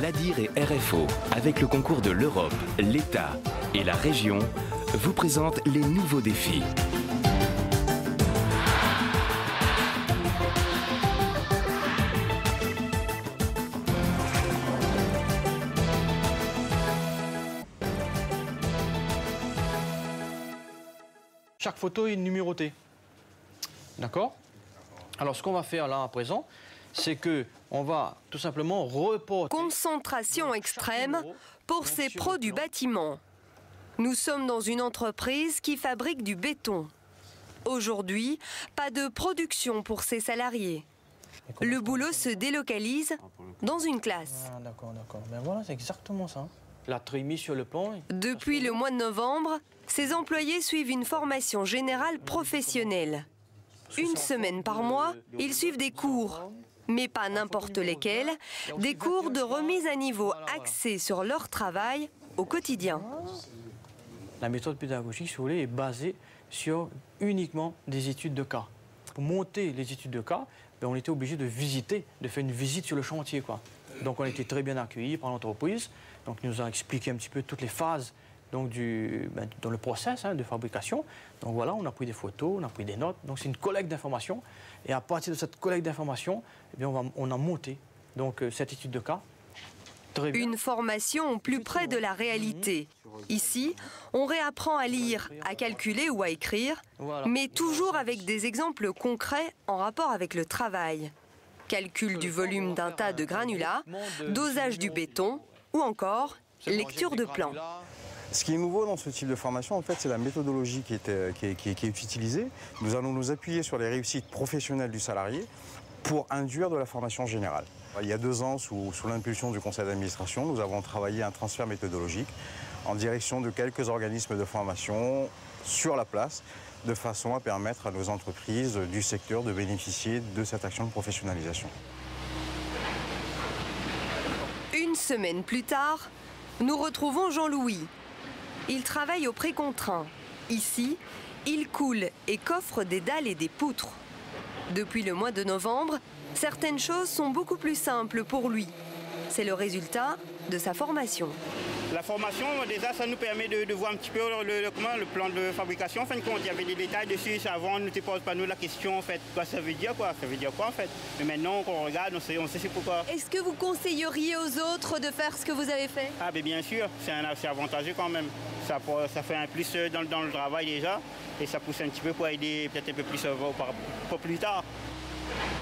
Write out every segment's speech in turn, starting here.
l'ADIR et RFO, avec le concours de l'Europe, l'État et la région, vous présentent les nouveaux défis. Chaque photo est numérotée. D'accord? Alors, ce qu'on va faire là à présent, c'est qu'on va tout simplement reporter... Concentration extrême pour ces pros du bâtiment. Nous sommes dans une entreprise qui fabrique du béton. Aujourd'hui, pas de production pour ses salariés. Le boulot se délocalise dans une classe. Ah, d'accord. Ben voilà, c'est exactement ça. La trémie sur le plan. Depuis le mois de novembre, ces employés suivent une formation générale professionnelle. Une semaine par mois, ils suivent des cours, mais pas n'importe lesquels, des cours de remise à niveau axés sur leur travail au quotidien. La méthode pédagogique, si vous voulez, est basée sur uniquement des études de cas. Pour monter les études de cas, ben, on était obligé de visiter, de faire une visite sur le chantier, quoi. Donc on a été très bien accueillis par l'entreprise. Donc il nous a expliqué un petit peu toutes les phases donc, dans le process de fabrication. Donc voilà, on a pris des photos, on a pris des notes. Donc c'est une collecte d'informations. Et à partir de cette collecte d'informations, eh bien, on a monté donc, cette étude de cas. Une formation au plus près de la réalité. Ici, on réapprend à lire, à calculer ou à écrire, mais toujours avec des exemples concrets en rapport avec le travail. Calcul du volume d'un tas de granulats, dosage du béton ou encore lecture de plans. Ce qui est nouveau dans ce type de formation, en fait, c'est la méthodologie qui est utilisée. Nous allons nous appuyer sur les réussites professionnelles du salarié pour induire de la formation générale. Il y a 2 ans, sous l'impulsion du conseil d'administration, nous avons travaillé un transfert méthodologique en direction de quelques organismes de formation sur la place, de façon à permettre à nos entreprises du secteur de bénéficier de cette action de professionnalisation. Une semaine plus tard, nous retrouvons Jean-Louis. Il travaille au pré-contraint. Ici, il coule et coffre des dalles et des poutres. Depuis le mois de novembre, certaines choses sont beaucoup plus simples pour lui. C'est le résultat de sa formation. La formation, déjà, ça nous permet de voir un petit peu le plan de fabrication. En fin de compte, il y avait des détails dessus. Avant, on ne se pose pas nous la question, en fait, quoi ça veut dire, quoi. Ça veut dire quoi, en fait. Mais maintenant, quand on regarde, on sait c'est pourquoi. Est-ce que vous conseilleriez aux autres de faire ce que vous avez fait? Ah, bien sûr, c'est avantageux quand même. Ça fait un plus dans le travail déjà. Et ça pousse un petit peu pour aider peut-être un peu plus pour plus tard.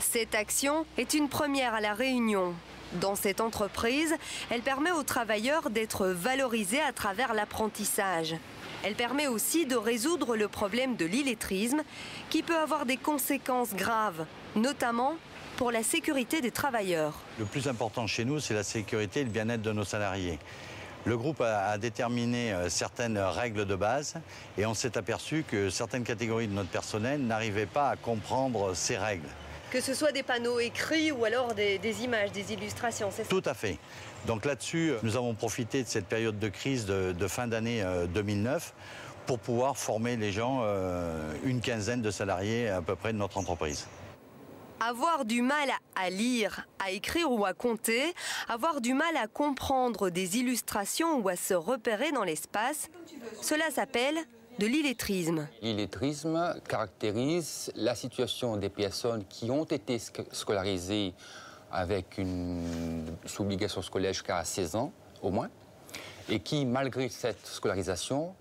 Cette action est une première à La Réunion. Dans cette entreprise, elle permet aux travailleurs d'être valorisés à travers l'apprentissage. Elle permet aussi de résoudre le problème de l'illettrisme qui peut avoir des conséquences graves, notamment pour la sécurité des travailleurs. Le plus important chez nous, c'est la sécurité et le bien-être de nos salariés. Le groupe a déterminé certaines règles de base et on s'est aperçu que certaines catégories de notre personnel n'arrivaient pas à comprendre ces règles. Que ce soit des panneaux écrits ou alors des images, des illustrations, c'est ça? Tout à fait. Donc là-dessus, nous avons profité de cette période de crise de fin d'année 2009 pour pouvoir former les gens, une quinzaine de salariés à peu près de notre entreprise. Avoir du mal à lire, à écrire ou à compter, avoir du mal à comprendre des illustrations ou à se repérer dans l'espace, cela s'appelle de l'illettrisme. L'illettrisme caractérise la situation des personnes qui ont été scolarisées avec une obligation scolaire jusqu'à 16 ans au moins, et qui, malgré cette scolarisation,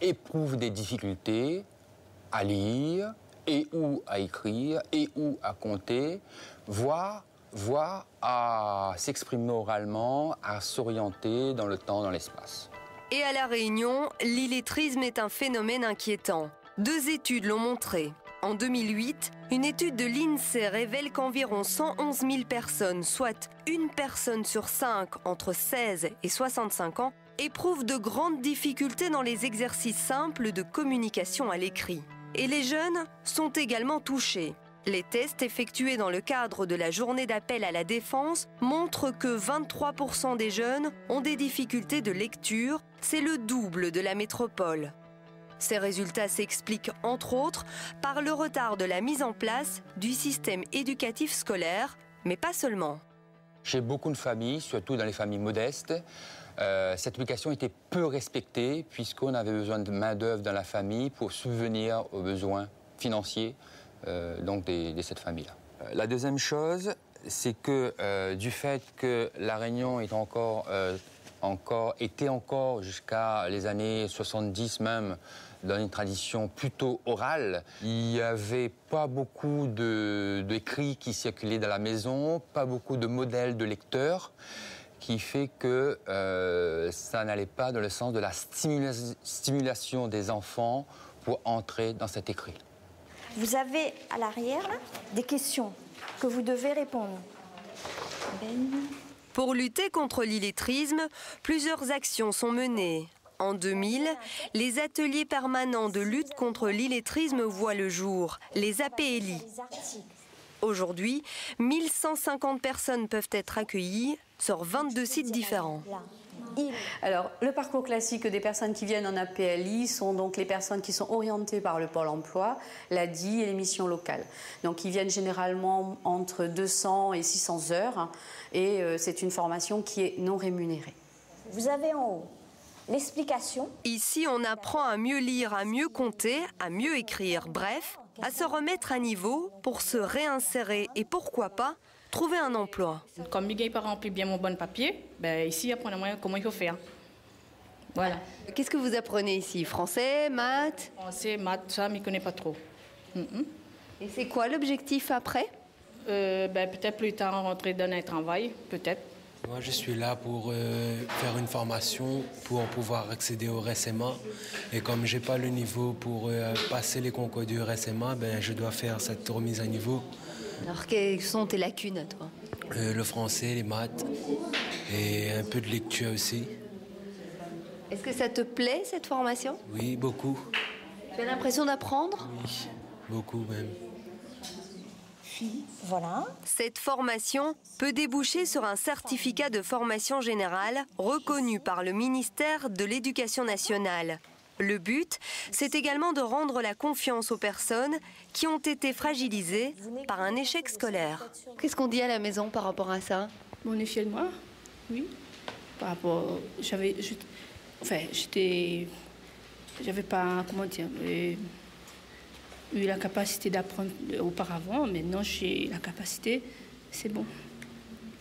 éprouvent des difficultés à lire, et ou à écrire, et ou à compter, voire à s'exprimer oralement, à s'orienter dans le temps, dans l'espace. Et à La Réunion, l'illettrisme est un phénomène inquiétant. 2 études l'ont montré. En 2008, une étude de l'INSEE révèle qu'environ 111 000 personnes, soit une personne sur 5 entre 16 et 65 ans, éprouvent de grandes difficultés dans les exercices simples de communication à l'écrit. Et les jeunes sont également touchés. Les tests effectués dans le cadre de la journée d'appel à la défense montrent que 23% des jeunes ont des difficultés de lecture, c'est le double de la métropole. Ces résultats s'expliquent entre autres par le retard de la mise en place du système éducatif scolaire, mais pas seulement. Chez beaucoup de familles, surtout dans les familles modestes, cette obligation était peu respectée puisqu'on avait besoin de main-d'œuvre dans la famille pour subvenir aux besoins financiers de cette famille-là. La deuxième chose, c'est que du fait que La Réunion est était encore jusqu'à les années 70 même dans une tradition plutôt orale, il n'y avait pas beaucoup d'écrits qui circulaient dans la maison, pas beaucoup de modèles de lecteurs, qui fait que ça n'allait pas dans le sens de la stimulation des enfants pour entrer dans cet écrit. Vous avez à l'arrière des questions que vous devez répondre. Pour lutter contre l'illettrisme, plusieurs actions sont menées. En 2000, les ateliers permanents de lutte contre l'illettrisme voient le jour, les APLI. Aujourd'hui, 1150 personnes peuvent être accueillies sur 22 sites différents. Alors, le parcours classique des personnes qui viennent en APLI sont donc les personnes qui sont orientées par le Pôle emploi, l'ADI et les missions locales. Donc, ils viennent généralement entre 200 et 600 heures et c'est une formation qui est non rémunérée. Vous avez en haut l'explication. Ici, on apprend à mieux lire, à mieux compter, à mieux écrire, bref, à se remettre à niveau pour se réinsérer et pourquoi pas trouver un emploi. Comme je n'ai pas rempli bien mon bon papier, ici, apprenez-moi comment il faut faire. Voilà. Qu'est-ce que vous apprenez ici? Français, maths? Français, maths, ça, je ne connais pas trop. Et c'est quoi l'objectif après? Peut-être plus tard rentrer dans un travail, peut-être. Moi, je suis là pour faire une formation pour pouvoir accéder au RSMA. Et comme je n'ai pas le niveau pour passer les concours du RSMA, je dois faire cette remise à niveau. Alors, quelles sont tes lacunes, toi? Le français, les maths et un peu de lecture aussi. Est-ce que ça te plaît, cette formation? Oui, beaucoup. Tu as l'impression d'apprendre? Oui, beaucoup même. Voilà. Cette formation peut déboucher sur un certificat de formation générale reconnu par le ministère de l'Éducation nationale. Le but, c'est également de rendre la confiance aux personnes qui ont été fragilisées par un échec scolaire. Qu'est-ce qu'on dit à la maison par rapport à ça? Mon échelle, moi, oui. Par rapport, j'avais pas, comment dire, eu la capacité d'apprendre auparavant. Maintenant, j'ai la capacité, c'est bon.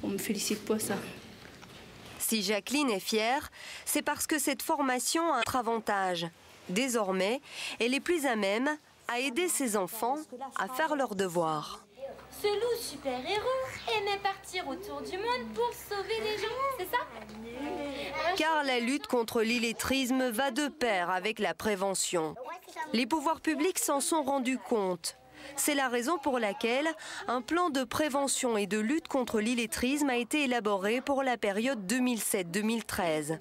On me félicite pour ça. Si Jacqueline est fière, c'est parce que cette formation a un autre avantage. Désormais, elle est plus à même à aider ses enfants à faire leurs devoirs. Ce loup super-héros aimait partir autour du monde pour sauver les gens, c'est ça? Car la lutte contre l'illettrisme va de pair avec la prévention. Les pouvoirs publics s'en sont rendus compte. C'est la raison pour laquelle un plan de prévention et de lutte contre l'illettrisme a été élaboré pour la période 2007-2013.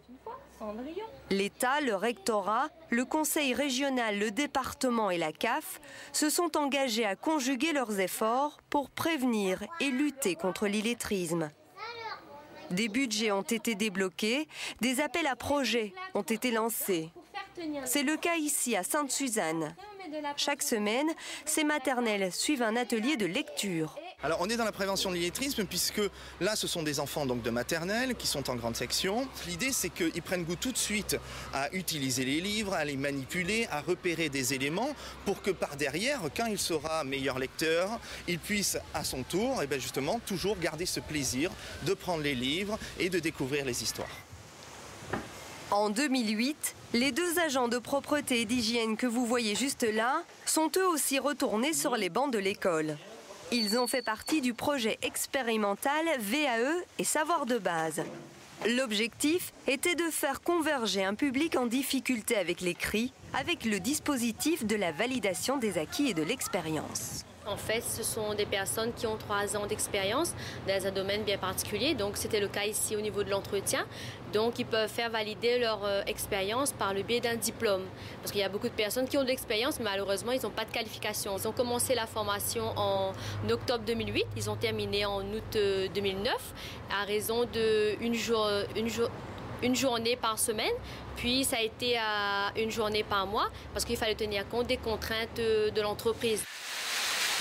L'État, le rectorat, le conseil régional, le département et la CAF se sont engagés à conjuguer leurs efforts pour prévenir et lutter contre l'illettrisme. Des budgets ont été débloqués, des appels à projets ont été lancés. C'est le cas ici à Sainte-Suzanne. Chaque semaine, ces maternelles suivent un atelier de lecture. Alors on est dans la prévention de l'illettrisme puisque là ce sont des enfants donc de maternelle qui sont en grande section. L'idée c'est qu'ils prennent goût tout de suite à utiliser les livres, à les manipuler, à repérer des éléments pour que par derrière, quand il sera meilleur lecteur, il puisse à son tour justement toujours garder ce plaisir de prendre les livres et de découvrir les histoires. En 2008, les deux agents de propreté et d'hygiène que vous voyez juste là sont eux aussi retournés sur les bancs de l'école. Ils ont fait partie du projet expérimental VAE et Savoir de base. L'objectif était de faire converger un public en difficulté avec l'écrit avec le dispositif de la validation des acquis et de l'expérience. En fait, ce sont des personnes qui ont 3 ans d'expérience dans un domaine bien particulier. Donc, c'était le cas ici au niveau de l'entretien. Donc, ils peuvent faire valider leur expérience par le biais d'un diplôme. Parce qu'il y a beaucoup de personnes qui ont de l'expérience, mais malheureusement, ils n'ont pas de qualification. Ils ont commencé la formation en octobre 2008. Ils ont terminé en août 2009 à raison d'une journée par semaine. Puis, ça a été à une journée par mois parce qu'il fallait tenir compte des contraintes de l'entreprise.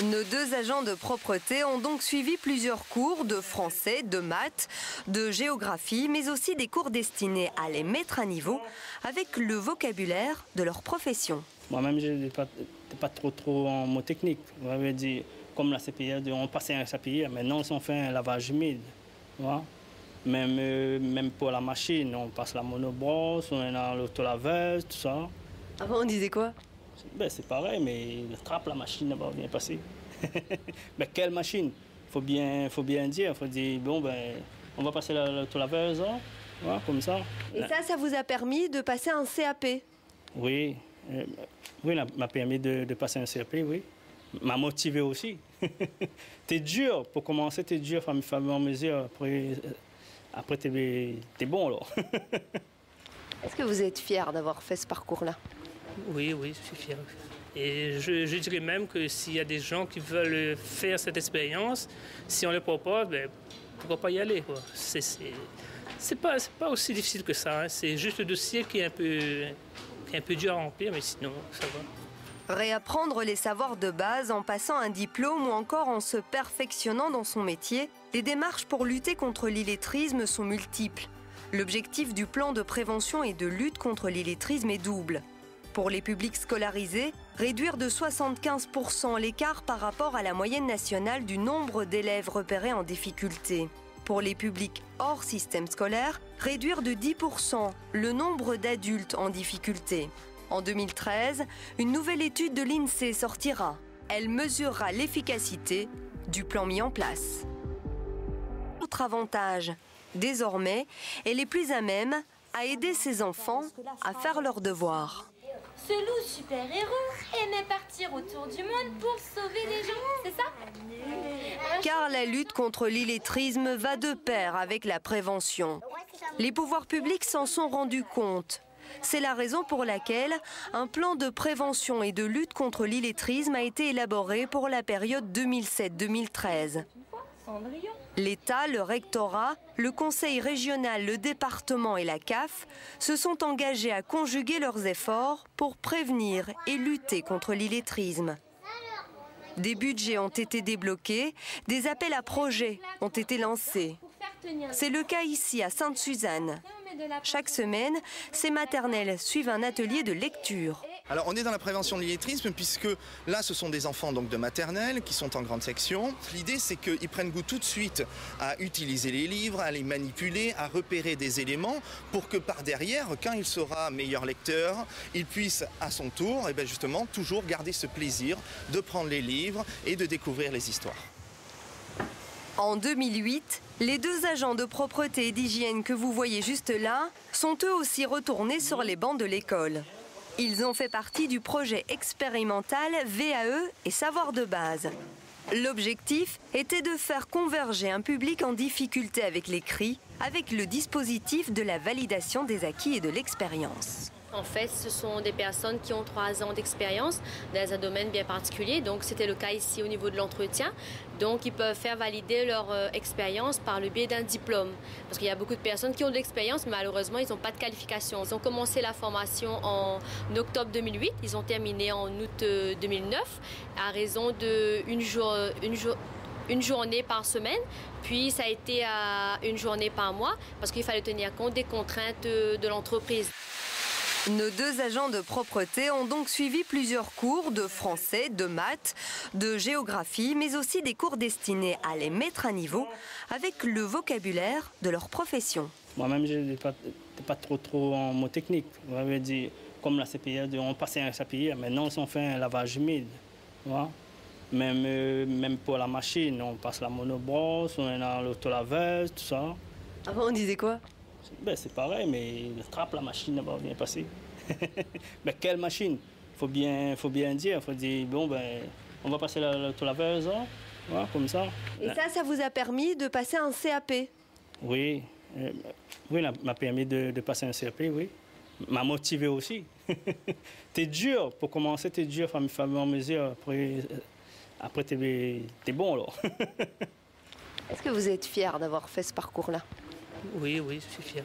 Nos 2 agents de propreté ont donc suivi plusieurs cours de français, de maths, de géographie, mais aussi des cours destinés à les mettre à niveau avec le vocabulaire de leur profession. Moi-même, je n'étais pas trop en mot technique. On avait dit, comme la CPI, on passait un CPI, maintenant on fait un lavage humide. Voilà. Même pour la machine, on passe la monobrosse, on a l'autolaveuse, tout ça. Avant, on disait quoi? Ben, c'est pareil, mais le trappe, la machine, va bien passer. Ben, quelle machine? Faut bien dire. Il faut dire, bon, ben, on va passer l'autolaveuse, hein? Voilà, comme ça. Et ça vous a permis de passer un CAP? Oui, m'a permis de passer un CAP, oui. M'a motivé aussi. T'es dur, pour commencer, t'es dur, il faut en mesure. Après t'es bon, alors. Est-ce que vous êtes fier d'avoir fait ce parcours-là? Oui, je suis fier. Et je dirais même que s'il y a des gens qui veulent faire cette expérience, si on le propose, ben, pourquoi pas y aller, quoi. C'est pas aussi difficile que ça. Hein. C'est juste le dossier qui est un peu dur à remplir, mais sinon, ça va. Réapprendre les savoirs de base en passant un diplôme ou encore en se perfectionnant dans son métier, les démarches pour lutter contre l'illettrisme sont multiples. L'objectif du plan de prévention et de lutte contre l'illettrisme est double. Pour les publics scolarisés, réduire de 75% l'écart par rapport à la moyenne nationale du nombre d'élèves repérés en difficulté. Pour les publics hors système scolaire, réduire de 10% le nombre d'adultes en difficulté. En 2013, une nouvelle étude de l'INSEE sortira. Elle mesurera l'efficacité du plan mis en place. Autre avantage, désormais, elle est plus à même à aider ses enfants à faire leurs devoirs. Ce loup super-héros aimait partir autour du monde pour sauver les gens, c'est ça? Car la lutte contre l'illettrisme va de pair avec la prévention. Les pouvoirs publics s'en sont rendus compte. C'est la raison pour laquelle un plan de prévention et de lutte contre l'illettrisme a été élaboré pour la période 2007-2013. L'État, le rectorat, le conseil régional, le département et la CAF se sont engagés à conjuguer leurs efforts pour prévenir et lutter contre l'illettrisme. Des budgets ont été débloqués, des appels à projets ont été lancés. C'est le cas ici à Sainte-Suzanne. Chaque semaine, ces maternelles suivent un atelier de lecture. Alors on est dans la prévention de l'illettrisme puisque là ce sont des enfants donc de maternelle qui sont en grande section. L'idée c'est qu'ils prennent goût tout de suite à utiliser les livres, à les manipuler, à repérer des éléments pour que par derrière, quand il sera meilleur lecteur, il puisse à son tour justement toujours garder ce plaisir de prendre les livres et de découvrir les histoires. En 2008, les 2 agents de propreté et d'hygiène que vous voyez juste là sont eux aussi retournés sur les bancs de l'école. Ils ont fait partie du projet expérimental VAE et Savoir de base. L'objectif était de faire converger un public en difficulté avec l'écrit avec le dispositif de la validation des acquis et de l'expérience. En fait, ce sont des personnes qui ont 3 ans d'expérience dans un domaine bien particulier. Donc, c'était le cas ici au niveau de l'entretien. Donc, ils peuvent faire valider leur expérience par le biais d'un diplôme. Parce qu'il y a beaucoup de personnes qui ont de l'expérience, mais malheureusement, ils n'ont pas de qualification. Ils ont commencé la formation en octobre 2008. Ils ont terminé en août 2009 à raison d'une journée par semaine, puis ça a été à une journée par mois parce qu'il fallait tenir compte des contraintes de l'entreprise. Nos 2 agents de propreté ont donc suivi plusieurs cours de français, de maths, de géographie, mais aussi des cours destinés à les mettre à niveau avec le vocabulaire de leur profession. Moi-même, je n'étais pas trop en mot technique. On avait dit, comme la CPI, on passait un CPI, maintenant on fait un lavage humide. Voilà. Même pour la machine, on passe la monobrosse, on a l'autolaveuse, tout ça. Avant, on disait quoi? Ben, c'est pareil, mais le trappe, la machine, va bien passer. Ben, quelle machine? Faut bien dire. Faut dire, bon, ben, on va passer l'autolaveuse, hein? Voilà, comme ça. Et ça vous a permis de passer un CAP? Oui, m'a permis de passer un CAP, oui. M'a motivé aussi. T'es dur, pour commencer, t'es dur, il faut en mesure. Après t'es bon, alors. Est-ce que vous êtes fier d'avoir fait ce parcours-là? Oui, je suis fier.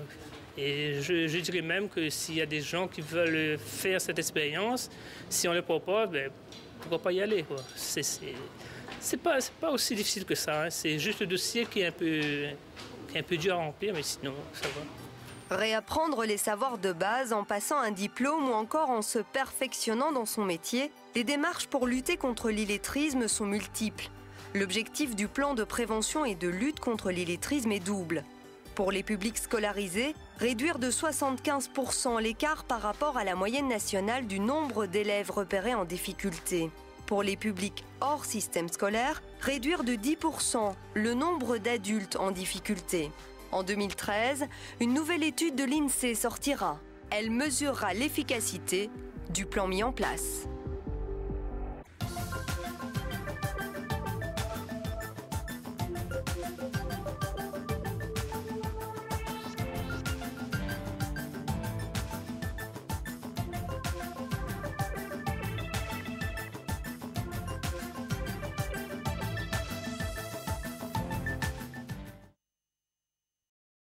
Et je dirais même que s'il y a des gens qui veulent faire cette expérience, si on le propose, ben, pourquoi pas y aller, quoi. C'est pas aussi difficile que ça, hein. C'est juste le dossier qui est un peu dur à remplir, mais sinon, ça va. Réapprendre les savoirs de base en passant un diplôme ou encore en se perfectionnant dans son métier, les démarches pour lutter contre l'illettrisme sont multiples. L'objectif du plan de prévention et de lutte contre l'illettrisme est double. Pour les publics scolarisés, réduire de 75% l'écart par rapport à la moyenne nationale du nombre d'élèves repérés en difficulté. Pour les publics hors système scolaire, réduire de 10% le nombre d'adultes en difficulté. En 2013, une nouvelle étude de l'INSEE sortira. Elle mesurera l'efficacité du plan mis en place.